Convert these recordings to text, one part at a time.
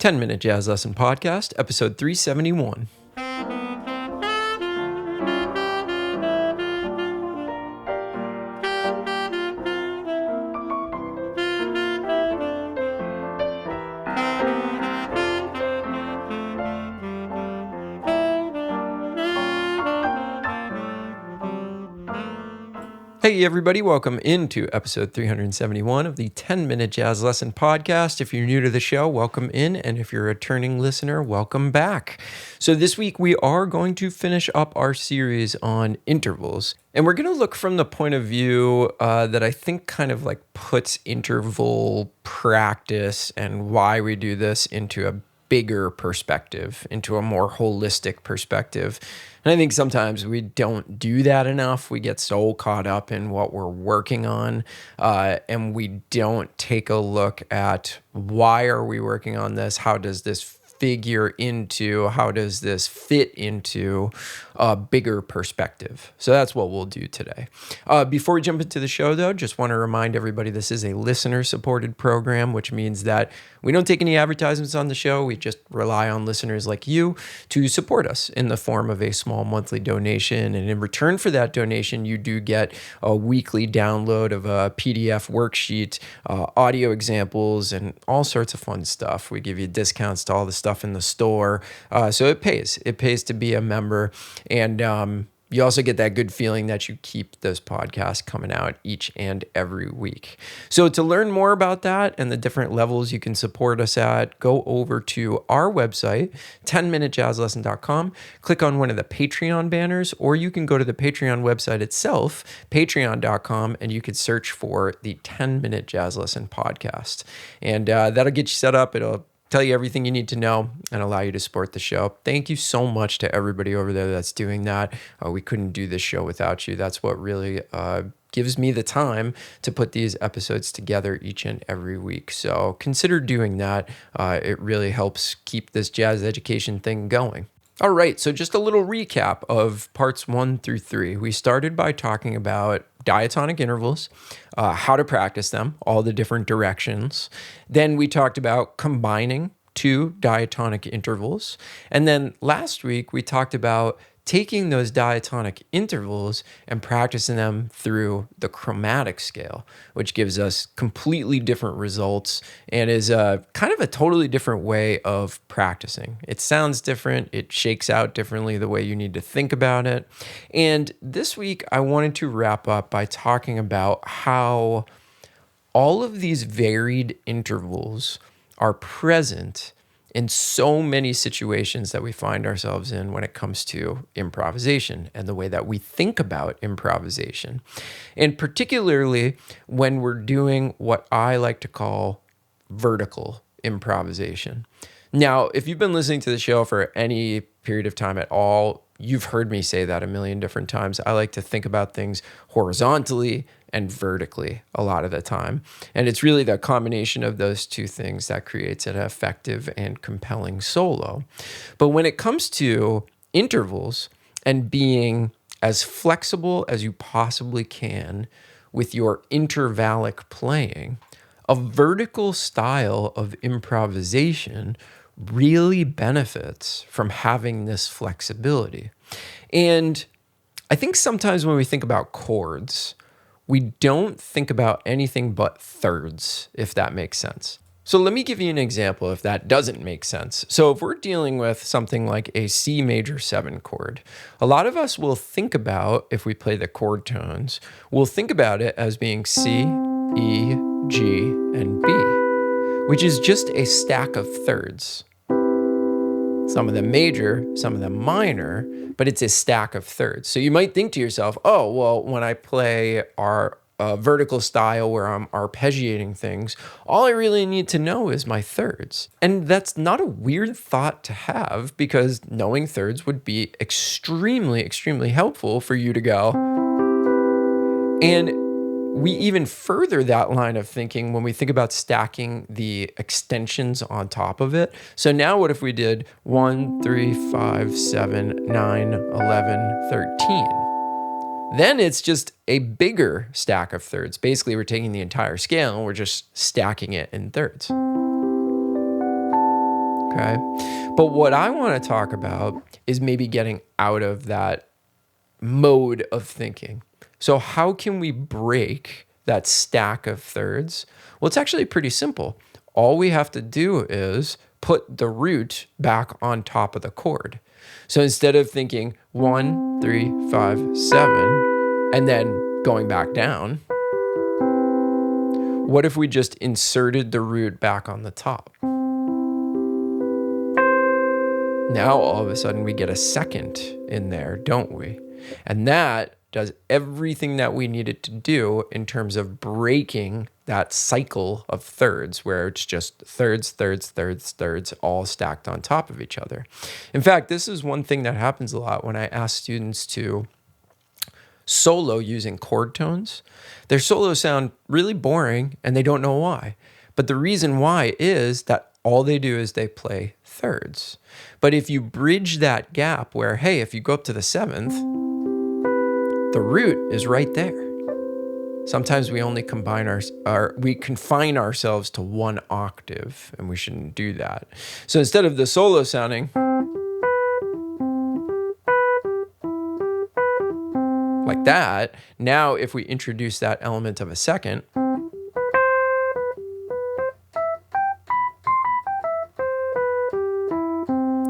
10-Minute Jazz Lesson Podcast, episode 371. Hey everybody, welcome into episode 371 of the 10-Minute Jazz Lesson Podcast. If you're new to the show, welcome in, and if you're a returning listener, welcome back. So this week we are going to finish up our series on intervals, and we're going to look from the point of view that I think kind of like puts interval practice and why we do this into a bigger perspective, into a more holistic perspective. And I think sometimes we don't do that enough. We get so caught up in what we're working on, and we don't take a look at why are we working on this? How does this how does this fit into a bigger perspective? So that's what we'll do today. Before we jump into the show, though, just want to remind everybody this is a listener-supported program, which means that we don't take any advertisements on the show. We just rely on listeners like you to support us in the form of a small monthly donation. And in return for that donation, you do get a weekly download of a PDF worksheet, audio examples, and all sorts of fun stuff. We give you discounts to all the stuff in the store. So it pays. It pays to be a member. And you also get that good feeling that you keep this podcast coming out each and every week. So to learn more about that and the different levels you can support us at, go over to our website, 10minutejazzlesson.com, click on one of the Patreon banners, or you can go to the Patreon website itself, patreon.com, and you could search for the 10-Minute Jazz Lesson Podcast. And that'll get you set up. It'll tell you everything you need to know and allow you to support the show. Thank you so much to everybody over there that's doing that. We couldn't do this show without you. That's what really gives me the time to put these episodes together each and every week. So consider doing that. It really helps keep this jazz education thing going. All right, so just a little recap of parts 1 through 3. We started by talking about diatonic intervals, how to practice them, all the different directions. Then we talked about combining two diatonic intervals. And then last week, we talked about taking those diatonic intervals and practicing them through the chromatic scale, which gives us completely different results and is kind of a totally different way of practicing. It sounds different. It shakes out differently the way you need to think about it. And this week, I wanted to wrap up by talking about how all of these varied intervals are present in so many situations that we find ourselves in when it comes to improvisation and the way that we think about improvisation. And particularly when we're doing what I like to call vertical improvisation. Now, if you've been listening to the show for any period of time at all, you've heard me say that a million different times. I like to think about things horizontally and vertically a lot of the time. And it's really the combination of those two things that creates an effective and compelling solo. But when it comes to intervals and being as flexible as you possibly can with your intervallic playing, a vertical style of improvisation really benefits from having this flexibility. And I think sometimes when we think about chords, we don't think about anything but thirds, if that makes sense. So let me give you an example if that doesn't make sense. So if we're dealing with something like a C major 7 chord, a lot of us will think about, if we play the chord tones, we'll think about it as being C, E, G, and B, which is just a stack of thirds. Some of them major, some of them minor, but it's a stack of thirds. So you might think to yourself, oh, well, when I play our vertical style where I'm arpeggiating things, all I really need to know is my thirds. And that's not a weird thought to have, because knowing thirds would be extremely, extremely helpful for you to go. And we even further that line of thinking when we think about stacking the extensions on top of it. So now what if we did 1, 3, 5, 7, 9, 11, 13? Then it's just a bigger stack of thirds. Basically, we're taking the entire scale and we're just stacking it in thirds. Okay. But what I want to talk about is maybe getting out of that mode of thinking. So, how can we break that stack of thirds? Well, it's actually pretty simple. All we have to do is put the root back on top of the chord. So instead of thinking 1, 3, 5, 7, and then going back down, what if we just inserted the root back on the top? Now all of a sudden we get a second in there, don't we? And that does everything that we needed to do in terms of breaking that cycle of thirds, where it's just thirds, thirds, thirds, thirds, all stacked on top of each other. In fact, this is one thing that happens a lot when I ask students to solo using chord tones. Their solos sound really boring and they don't know why. But the reason why is that all they do is they play thirds. But if you bridge that gap where, hey, if you go up to the seventh, the root is right there. Sometimes we only we confine ourselves to one octave, and we shouldn't do that. So instead of the solo sounding like that, now if we introduce that element of a second,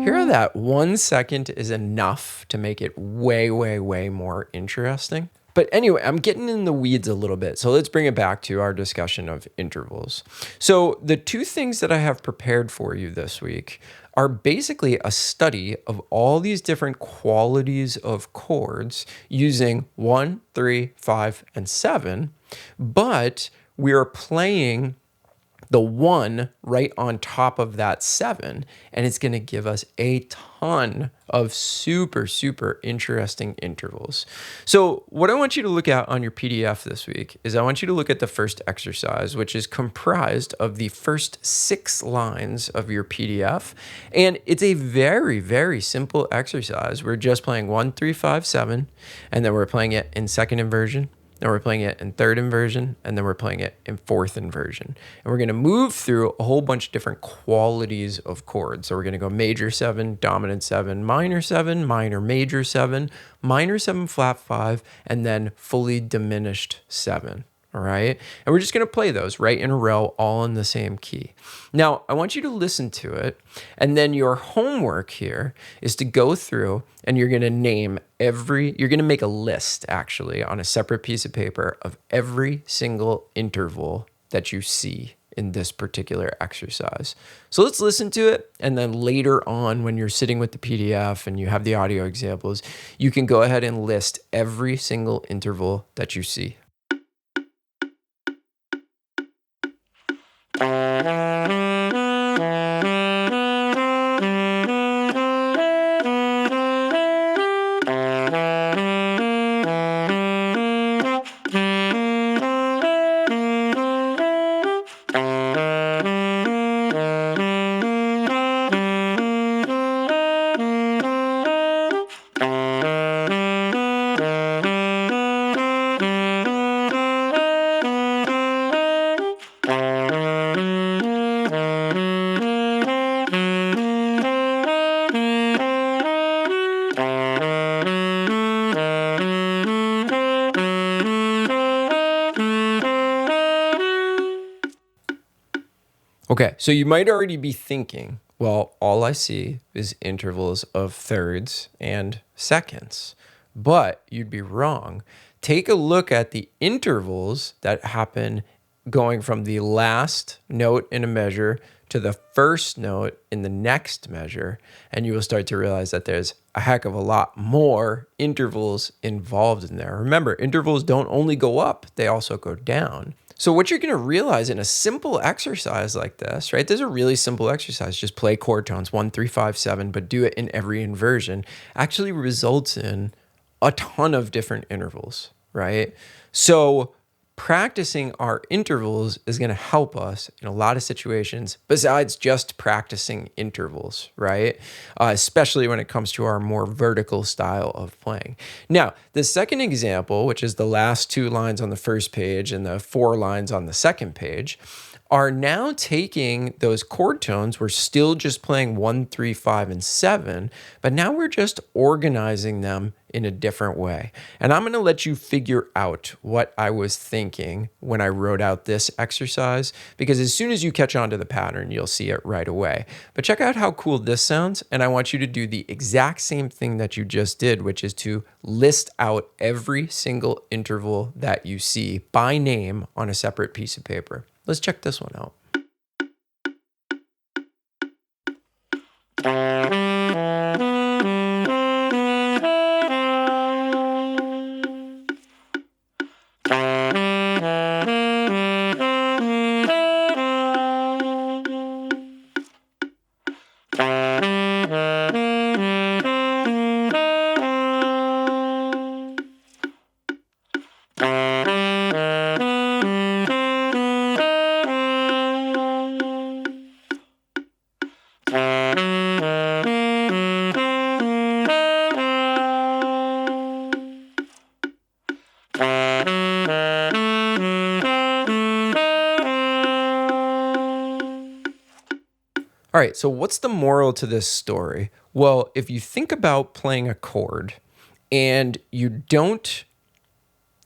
hear that 1 second is enough to make it way, way, way more interesting. But anyway, I'm getting in the weeds a little bit. So let's bring it back to our discussion of intervals. So the two things that I have prepared for you this week are basically a study of all these different qualities of chords using 1, 3, 5, and 7. But we are playing the 1 right on top of that 7, and it's going to give us a ton of super, super interesting intervals. So what I want you to look at on your PDF this week is I want you to look at the first exercise, which is comprised of the first 6 lines of your PDF. And it's a very, very simple exercise. We're just playing 1, 3, 5, 7, and then we're playing it in second inversion. Then we're playing it in third inversion, and then we're playing it in fourth inversion. And we're going to move through a whole bunch of different qualities of chords. So we're going to go major 7, dominant 7, minor major 7, minor 7 flat 5, and then fully diminished 7. All right. And we're just going to play those right in a row, all in the same key. Now, I want you to listen to it. And then your homework here is to go through and you're going to name you're going to make a list actually on a separate piece of paper of every single interval that you see in this particular exercise. So let's listen to it. And then later on, when you're sitting with the PDF and you have the audio examples, you can go ahead and list every single interval that you see. Okay, so you might already be thinking, well, all I see is intervals of thirds and seconds, but you'd be wrong. Take a look at the intervals that happen going from the last note in a measure to the first note in the next measure, and you will start to realize that there's a heck of a lot more intervals involved in there. Remember, intervals don't only go up, they also go down. So what you're going to realize in a simple exercise like this, right? There's a really simple exercise. Just play chord tones 1, 3, 5, 7, but do it in every inversion. Actually results in a ton of different intervals, right? So practicing our intervals is going to help us in a lot of situations besides just practicing intervals, right? Especially when it comes to our more vertical style of playing. Now, the second example, which is the last 2 lines on the first page and the 4 lines on the second page, are now taking those chord tones. We're still just playing 1, 3, 5, and 7, but now we're just organizing them in a different way. And I'm going to let you figure out what I was thinking when I wrote out this exercise, because as soon as you catch on to the pattern, you'll see it right away. But check out how cool this sounds, and I want you to do the exact same thing that you just did, which is to list out every single interval that you see by name on a separate piece of paper. Let's check this one out. All right, so what's the moral to this story? Well, if you think about playing a chord and you don't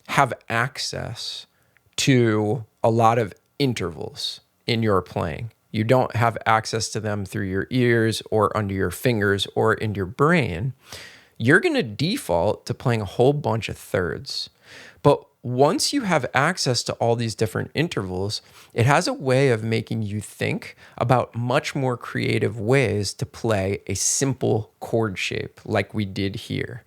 have access to a lot of intervals in your playing, you don't have access to them through your ears or under your fingers or in your brain, you're going to default to playing a whole bunch of thirds. But once you have access to all these different intervals, it has a way of making you think about much more creative ways to play a simple chord shape like we did here.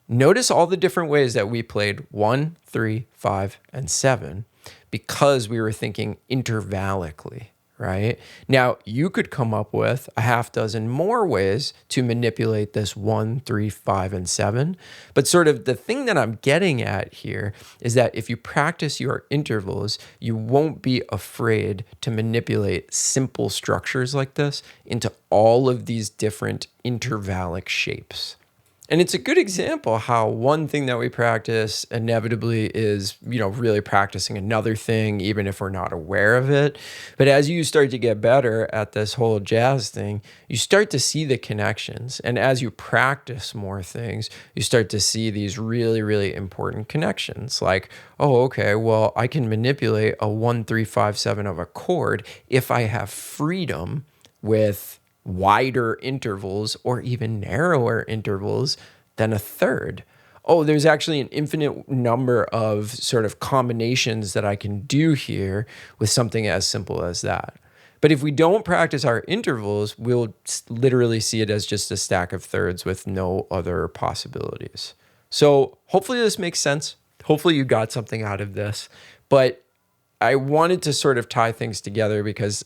Notice all the different ways that we played 1, 3, 5, and 7 because we were thinking intervallically. Right? Now, you could come up with a half dozen more ways to manipulate this 1, 3, 5, and 7. But sort of the thing that I'm getting at here is that if you practice your intervals, you won't be afraid to manipulate simple structures like this into all of these different intervallic shapes. And it's a good example how one thing that we practice inevitably is, really practicing another thing, even if we're not aware of it. But as you start to get better at this whole jazz thing, you start to see the connections. And as you practice more things, you start to see these really, really important connections. Like, oh, okay, well, I can manipulate a 1, 3, 5, 7 of a chord if I have freedom with wider intervals or even narrower intervals than a third. Oh, there's actually an infinite number of sort of combinations that I can do here with something as simple as that. But if we don't practice our intervals, we'll literally see it as just a stack of thirds with no other possibilities. So hopefully this makes sense. Hopefully you got something out of this. But I wanted to sort of tie things together because,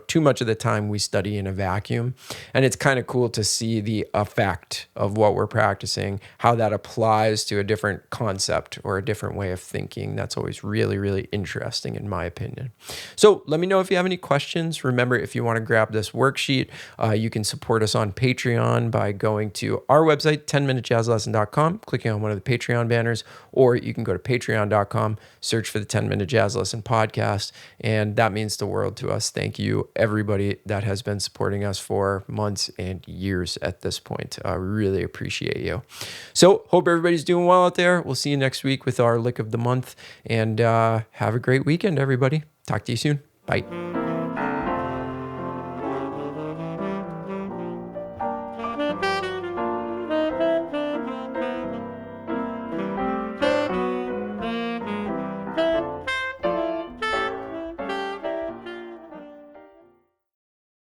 too much of the time we study in a vacuum, and it's kind of cool to see the effect of what we're practicing, how that applies to a different concept or a different way of thinking. That's always really, really interesting in my opinion. So let me know if you have any questions. Remember, if you want to grab this worksheet, you can support us on Patreon by going to our website, 10minutejazzlesson.com, clicking on one of the Patreon banners, or you can go to patreon.com, search for the 10-Minute Jazz Lesson podcast, and that means the world to us. Thank you, everybody that has been supporting us for months and years at this point. I really appreciate you. So hope everybody's doing well out there. We'll see you next week with our lick of the month, and have a great weekend, everybody. Talk to you soon. Bye.